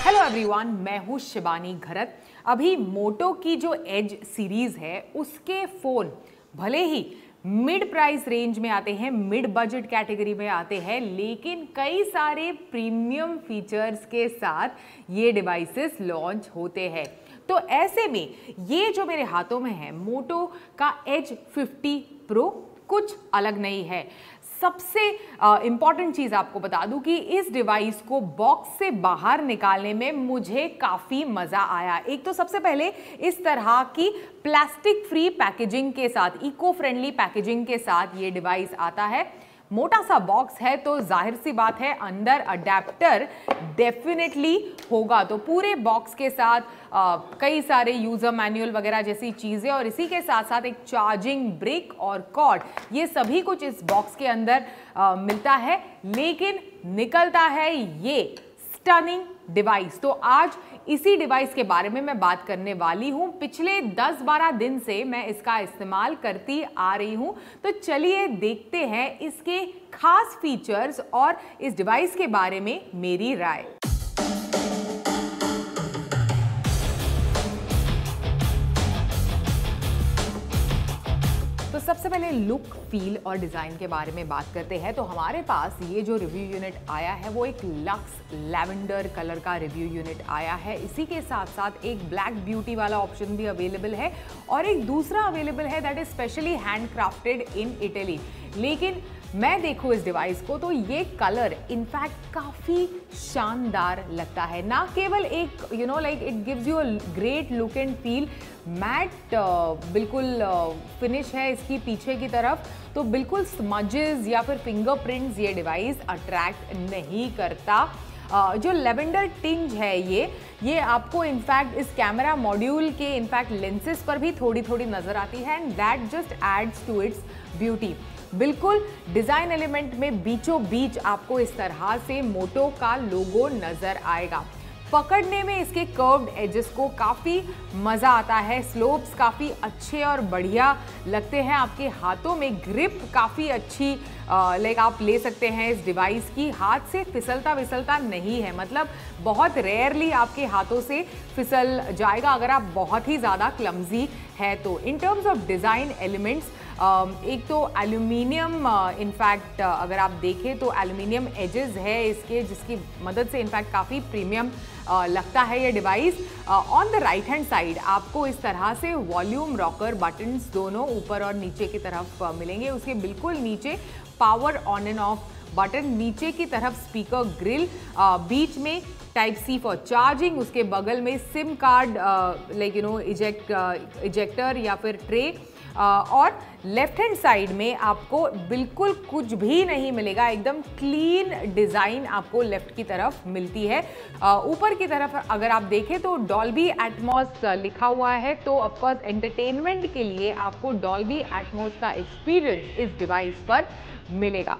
Hello everyone, मैं हूँ शिबानी घरत। अभी मोटो की जो एज सीरीज है उसके फ़ोन भले ही मिड प्राइस रेंज में आते हैं, मिड बजट कैटेगरी में आते हैं, लेकिन कई सारे प्रीमियम फीचर्स के साथ ये डिवाइसेस लॉन्च होते हैं। तो ऐसे में ये जो मेरे हाथों में है मोटो का एज 50 प्रो कुछ अलग नहीं है। सबसे इम्पॉर्टेंट चीज़ आपको बता दूं कि इस डिवाइस को बॉक्स से बाहर निकालने में मुझे काफ़ी मज़ा आया। एक तो सबसे पहले इस तरह की प्लास्टिक फ्री पैकेजिंग के साथ, इको फ्रेंडली पैकेजिंग के साथ ये डिवाइस आता है। मोटा सा बॉक्स है तो जाहिर सी बात है अंदर अडेप्टर डेफिनेटली होगा। तो पूरे बॉक्स के साथ कई सारे यूज़र मैनुअल वगैरह जैसी चीज़ें और इसी के साथ साथ एक चार्जिंग ब्रिक और कॉर्ड, ये सभी कुछ इस बॉक्स के अंदर मिलता है। लेकिन निकलता है ये स्टनिंग डिवाइस। तो आज इसी डिवाइस के बारे में मैं बात करने वाली हूं। पिछले 10-12 दिन से मैं इसका इस्तेमाल करती आ रही हूं। तो चलिए देखते हैं इसके खास फीचर्स और इस डिवाइस के बारे में मेरी राय। तो सबसे पहले लुक, फील और डिज़ाइन के बारे में बात करते हैं। तो हमारे पास ये जो रिव्यू यूनिट आया है वो एक लक्स लैवेंडर कलर का रिव्यू यूनिट आया है। इसी के साथ साथ एक ब्लैक ब्यूटी वाला ऑप्शन भी अवेलेबल है और एक दूसरा अवेलेबल है that is specially handcrafted in Italy. लेकिन मैं देखूँ इस डिवाइस को तो ये कलर इनफैक्ट काफ़ी शानदार लगता है। ना केवल एक like it gives you a great look and feel, matte बिल्कुल फिनिश है इसकी पीछे की तरफ, तो बिल्कुल स्मजेस या फिर फिंगरप्रिंट्स ये डिवाइस अट्रैक्ट नहीं करता। जो लेवेंडर टिंज है ये आपको इनफैक्ट इस कैमरा मॉड्यूल के इनफैक्ट लेंसेज पर भी थोड़ी थोड़ी नज़र आती है and that just adds to its beauty. बिल्कुल डिज़ाइन एलिमेंट में बीचों बीच आपको इस तरह से मोटो का लोगो नज़र आएगा। पकड़ने में इसके कर्व्ड एजेस को काफ़ी मज़ा आता है, स्लोप्स काफ़ी अच्छे और बढ़िया लगते हैं आपके हाथों में, ग्रिप काफ़ी अच्छी लाइक आप ले सकते हैं इस डिवाइस की। हाथ से फिसलता विसलता नहीं है, मतलब बहुत रेयरली आपके हाथों से फिसल जाएगा अगर आप बहुत ही ज़्यादा क्लमजी है तो। इन टर्म्स ऑफ डिज़ाइन एलिमेंट्स, एक तो एल्यूमिनियम इनफैक्ट अगर आप देखें तो एल्यूमिनियम एजेस है इसके, जिसकी मदद से इनफैक्ट काफ़ी प्रीमियम लगता है ये device. On the right hand side आपको इस तरह से वॉल्यूम रॉकर बटन्स दोनों ऊपर और नीचे की तरफ मिलेंगे। उसके बिल्कुल नीचे power on end off button, नीचे की तरफ स्पीकर ग्रिल, बीच में टाइप सी फॉर चार्जिंग, उसके बगल में सिम कार्ड लाइक इजेक्टर या फिर ट्रे, और लेफ्ट हैंड साइड में आपको बिल्कुल कुछ भी नहीं मिलेगा, एकदम क्लीन डिज़ाइन आपको लेफ्ट की तरफ मिलती है। ऊपर की तरफ अगर आप देखें तो डॉल्बी एटमॉस लिखा हुआ है, तो ऑफकोर्स एंटरटेनमेंट के लिए आपको डॉल्बी एटमॉस का एक्सपीरियंस इस डिवाइस पर मिलेगा।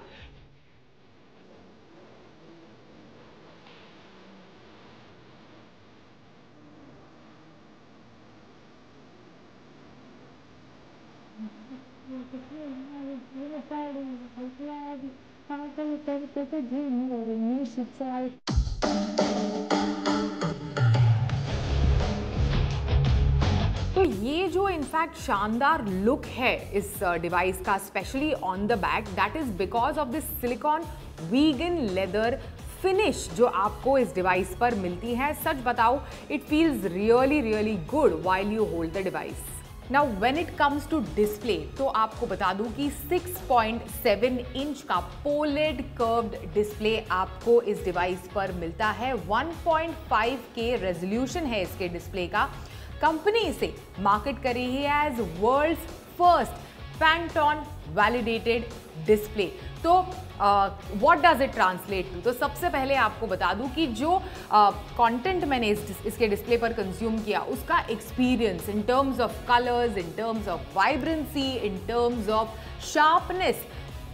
तो ये जो इनफैक्ट शानदार लुक है इस डिवाइस का, specially on the back, that is because of this silicone vegan leather finish जो आपको इस डिवाइस पर मिलती है। सच बताओ, it feels really really good while you hold the device. Now when it comes to display, तो आपको बता दूं कि 6.7 इंच का पोलेड कर्व्ड डिस्प्ले आपको इस डिवाइस पर मिलता है। 1.5K रेजोल्यूशन है इसके डिस्प्ले का। कंपनी इसे मार्केट कर रही है as world's first Pantone validated display. तो what does it translate to? तो सबसे पहले आपको बता दूं कि जो कंटेंट मैंने इसके डिस्प्ले पर कंज्यूम किया, उसका experience in terms of colours, in terms of vibrancy, in terms of sharpness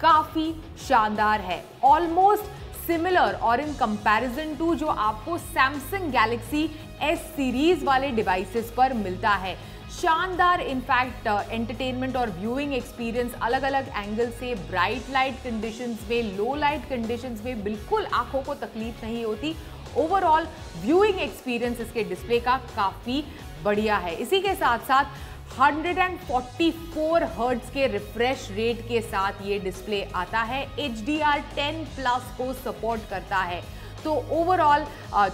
काफ़ी शानदार है। ऑलमोस्ट सिमिलर और इन कंपैरिजन टू जो आपको सैमसंग गैलेक्सी एस सीरीज वाले डिवाइसेस पर मिलता है। शानदार इनफैक्ट एंटरटेनमेंट और व्यूइंग एक्सपीरियंस अलग अलग एंगल से, ब्राइट लाइट कंडीशंस में, लो लाइट कंडीशंस में बिल्कुल आंखों को तकलीफ नहीं होती। ओवरऑल व्यूइंग एक्सपीरियंस इसके डिस्प्ले का काफ़ी बढ़िया है। इसी के साथ साथ 144 हर्ट्ज के रिफ्रेश रेट के साथ ये डिस्प्ले आता है, HDR10+ को सपोर्ट करता है। तो ओवरऑल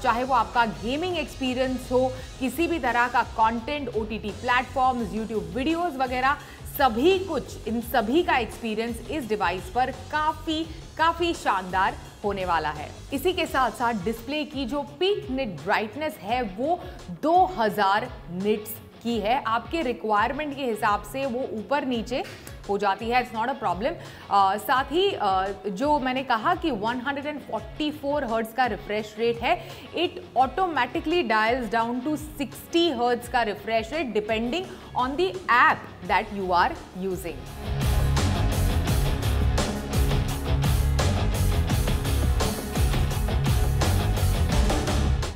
चाहे वो आपका गेमिंग एक्सपीरियंस हो, किसी भी तरह का content, OTT platforms, YouTube videos वगैरह, सभी कुछ, इन सभी का एक्सपीरियंस इस डिवाइस पर काफ़ी शानदार होने वाला है। इसी के साथ साथ डिस्प्ले की जो पीक निट ब्राइटनेस है वो 2000 निट्स की है। आपके रिक्वायरमेंट के हिसाब से वो ऊपर नीचे हो जाती है, इट्स नॉट अ प्रॉब्लम। साथ ही जो मैंने कहा कि 144 हर्ट्ज का रिफ्रेश रेट है, it automatically dials down to 60 hertz का refresh rate depending on the app that you are using.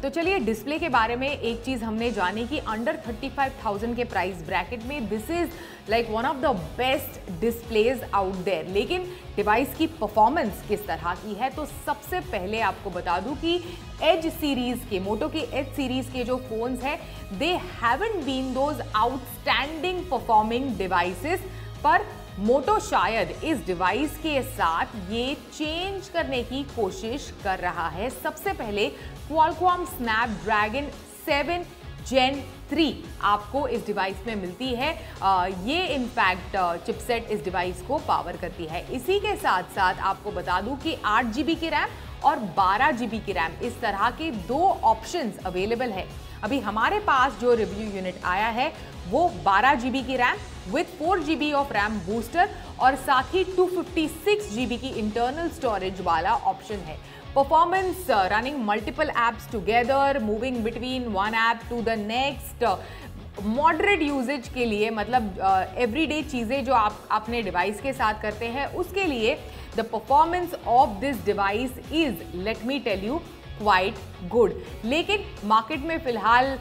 तो चलिए डिस्प्ले के बारे में एक चीज हमने जानी कि अंडर 35,000 के प्राइस ब्रैकेट में this is like one of the best displays out there. लेकिन डिवाइस की परफॉर्मेंस किस तरह की है, तो सबसे पहले आपको बता दूं कि एज सीरीज के, मोटो के एज सीरीज के जो फोन्स हैं, they haven't been those outstanding performing devices, पर मोटो शायद इस डिवाइस के साथ ये चेंज करने की कोशिश कर रहा है। सबसे पहले क्वालकॉम स्नैपड्रैगन 7 Gen 3 आपको इस डिवाइस में मिलती है। ये इनफैक्ट चिपसेट इस डिवाइस को पावर करती है। इसी के साथ साथ आपको बता दूं कि 8 GB की रैम और 12 GB की रैम, इस तरह के दो ऑप्शंस अवेलेबल है। अभी हमारे पास जो रिव्यू यूनिट आया है वो 12 GB की RAM with 4 GB of RAM booster और साथ ही 256 GB की इंटरनल स्टोरेज वाला ऑप्शन है। Performance, running multiple apps together, moving between one app to the next, moderate usage के लिए, मतलब एवरीडे चीज़ें जो आप अपने डिवाइस के साथ करते हैं उसके लिए the performance of this device is, let me tell you, quite good. लेकिन मार्केट में फिलहाल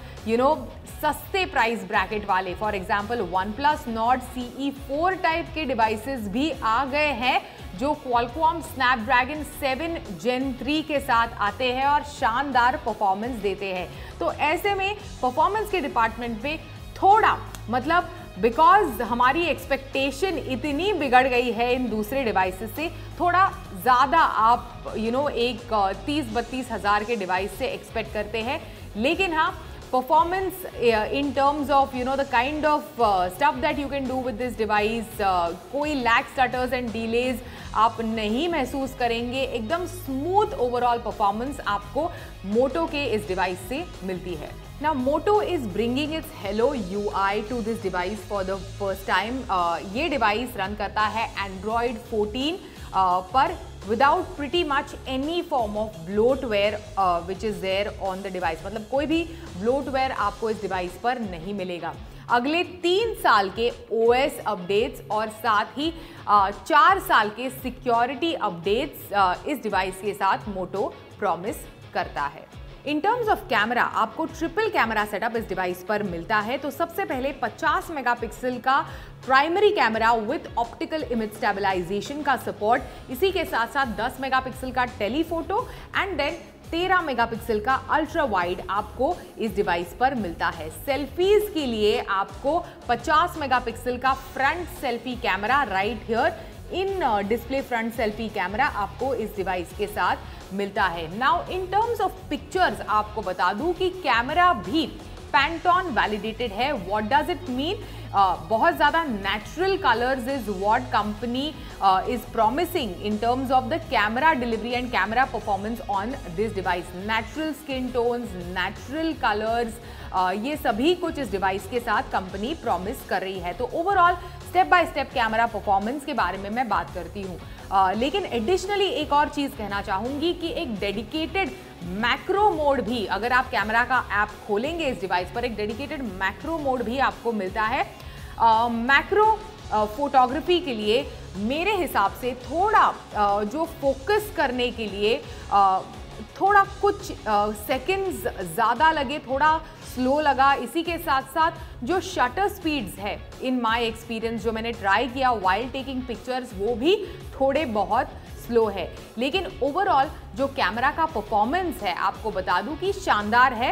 सस्ते प्राइस ब्रैकेट वाले, for example OnePlus Nord CE4 type के डिवाइसेस भी आ गए हैं जो क्वालकॉम स्नैपड्रैगन 7 Gen 3 के साथ आते हैं और शानदार परफॉर्मेंस देते हैं। तो ऐसे में परफॉर्मेंस के डिपार्टमेंट में थोड़ा, मतलब बिकॉज हमारी एक्सपेक्टेशन इतनी बिगड़ गई है इन दूसरे डिवाइसेस से, थोड़ा ज़्यादा आप एक 30-32 हज़ार के डिवाइस से एक्सपेक्ट करते हैं। लेकिन हाँ, performance in terms of the kind of stuff that you can do with this device, कोई lag stutters and delays आप नहीं महसूस करेंगे। एकदम स्मूथ ओवरऑल परफॉर्मेंस आपको मोटो के इस डिवाइस से मिलती है। Now Moto is bringing its Hello UI to this device for the first time. ये डिवाइस रन करता है Android 14 पर without pretty much any form of bloatware which is there on the device। मतलब कोई भी bloatware आपको इस device पर नहीं मिलेगा। अगले 3 साल के OS अपडेट्स और साथ ही 4 साल के सिक्योरिटी अपडेट्स इस डिवाइस के साथ मोटो प्रॉमिस करता है। इन टर्म्स ऑफ कैमरा आपको ट्रिपल कैमरा सेटअप इस डिवाइस पर मिलता है। तो सबसे पहले 50 मेगापिक्सल का primary camera with optical image stabilisation का सपोर्ट, इसी के साथ साथ 10 मेगापिक्सल का टेलीफोटो एंड देन 13 मेगापिक्सल का अल्ट्रा वाइड आपको इस डिवाइस पर मिलता है। सेल्फीज के लिए आपको 50 मेगापिक्सल का front selfie camera right here in display front selfie camera आपको इस डिवाइस के साथ मिलता है। Now in terms of pictures आपको बता दूं कि कैमरा भी पैंटॉन वैलिडेटेड है। What does it mean? बहुत ज़्यादा natural colours is what company is promising in terms of the camera delivery and camera performance on this device. Natural skin tones, natural colours, ये सभी कुछ इस device के साथ company promise कर रही है। तो overall step by step camera performance के बारे में मैं बात करती हूँ। लेकिन एडिशनली एक और चीज़ कहना चाहूँगी कि एक डेडिकेटेड मैक्रो मोड भी, अगर आप कैमरा का ऐप खोलेंगे इस डिवाइस पर, एक डेडिकेटेड मैक्रो मोड भी आपको मिलता है। मैक्रो फोटोग्राफी के लिए मेरे हिसाब से थोड़ा जो फोकस करने के लिए थोड़ा कुछ सेकंड्स ज़्यादा लगे, थोड़ा स्लो लगा। इसी के साथ साथ जो शटर स्पीड्स है इन माय एक्सपीरियंस, जो मैंने ट्राई किया वाइल टेकिंग पिक्चर्स, वो भी थोड़े बहुत स्लो है। लेकिन ओवरऑल जो कैमरा का परफॉर्मेंस है आपको बता दूं कि शानदार है।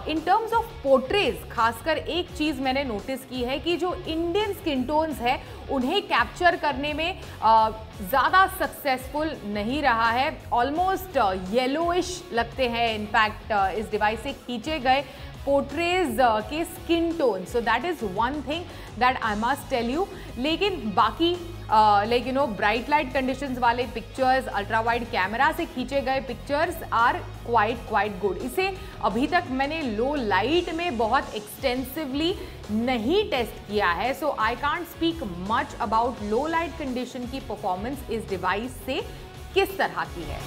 इन टर्म्स ऑफ पोर्ट्रेज खासकर एक चीज़ मैंने नोटिस की है कि जो इंडियन स्किन टोन्स है उन्हें कैप्चर करने में ज़्यादा सक्सेसफुल नहीं रहा है। ऑलमोस्ट येलोइश लगते हैं इनफैक्ट इस डिवाइस से खींचे गए पोर्ट्रेज के skin tone. So that is one thing that I must tell you. लेकिन बाकी like you know bright light conditions वाले पिक्चर्स, अल्ट्रा वाइड कैमरा से खींचे गए पिक्चर्स आर क्वाइट गुड। इसे अभी तक मैंने लो लाइट में बहुत एक्सटेंसिवली नहीं टेस्ट किया है, so I can't speak much about low light condition की परफॉर्मेंस इस डिवाइस से किस तरह की है।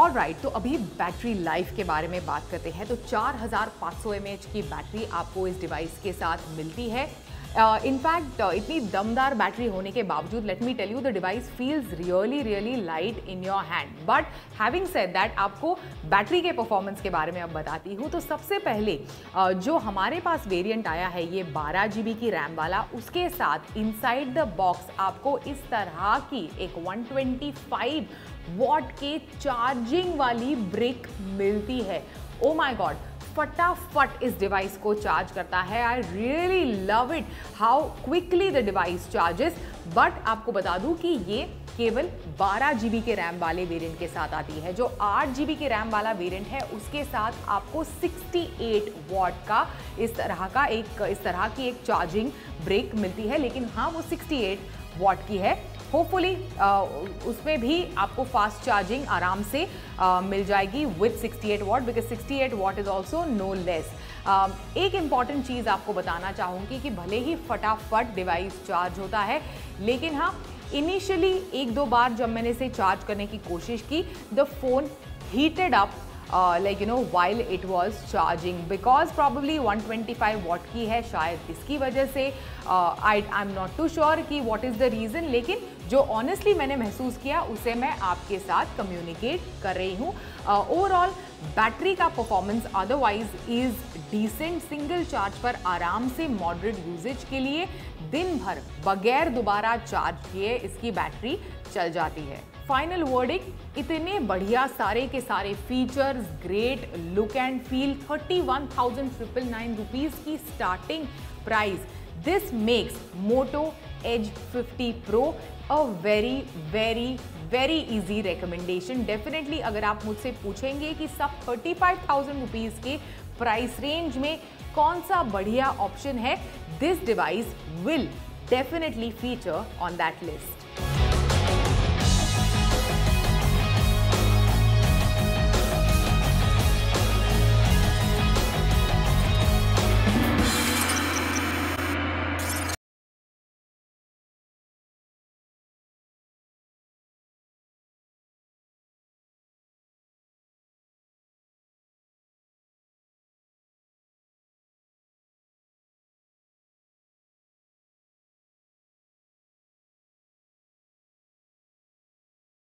ऑलराइट, तो अभी बैटरी लाइफ के बारे में बात करते हैं। तो 4500 mAh की बैटरी आपको इस डिवाइस के साथ मिलती है। इनफैक्ट इतनी दमदार बैटरी होने के बावजूद let me tell you the device feels really light in your hand. But having said that, आपको बैटरी के परफॉर्मेंस के बारे में अब बताती हूँ। तो सबसे पहले जो हमारे पास वेरिएंट आया है ये 12 GB की रैम वाला, उसके साथ इनसाइड द बॉक्स आपको इस तरह की एक 125 वॉट के चार्जिंग वाली ब्रिक मिलती है। ओ माय गॉड, फटाफट इस डिवाइस को चार्ज करता है। I really love it how quickly the device charges. But आपको बता दूं कि ये केवल 12 GB के रैम वाले वेरिएंट के साथ आती है। जो 8 GB के रैम वाला वेरिएंट है उसके साथ आपको 68 वॉट का इस तरह की एक चार्जिंग ब्रिक मिलती है। लेकिन हाँ, वो 68 वॉट की है। होपफुली उसमें भी आपको फास्ट चार्जिंग आराम से मिल जाएगी with 68 watt, because 68 watt is also no less. एक इम्पॉर्टेंट चीज़ आपको बताना चाहूँगी कि भले ही फटाफट डिवाइस चार्ज होता है, लेकिन हाँ, इनिशियली 1-2 बार जब मैंने इसे चार्ज करने की कोशिश की, the phone heated up like you know while it was charging, because probably 125 watt की है, शायद इसकी वजह से I'm not too sure कि what is the reason। लेकिन जो ऑनेस्टली मैंने महसूस किया उसे मैं आपके साथ कम्युनिकेट कर रही हूँ। ओवरऑल बैटरी का performance otherwise is decent. Single charge पर आराम से मॉडरेट यूजेज के लिए दिन भर बगैर दोबारा चार्ज किए इसकी बैटरी चल जाती है। फाइनल वर्डिंग, इतने बढ़िया सारे के सारे features, great look and feel, 31,999 rupees की starting price. This makes Moto Edge 50 Pro a very easy recommendation. Definitely अगर आप मुझसे पूछेंगे कि सब 35,000 रुपीज के प्राइस रेंज में कौन सा बढ़िया ऑप्शन है, this device will definitely feature on that list.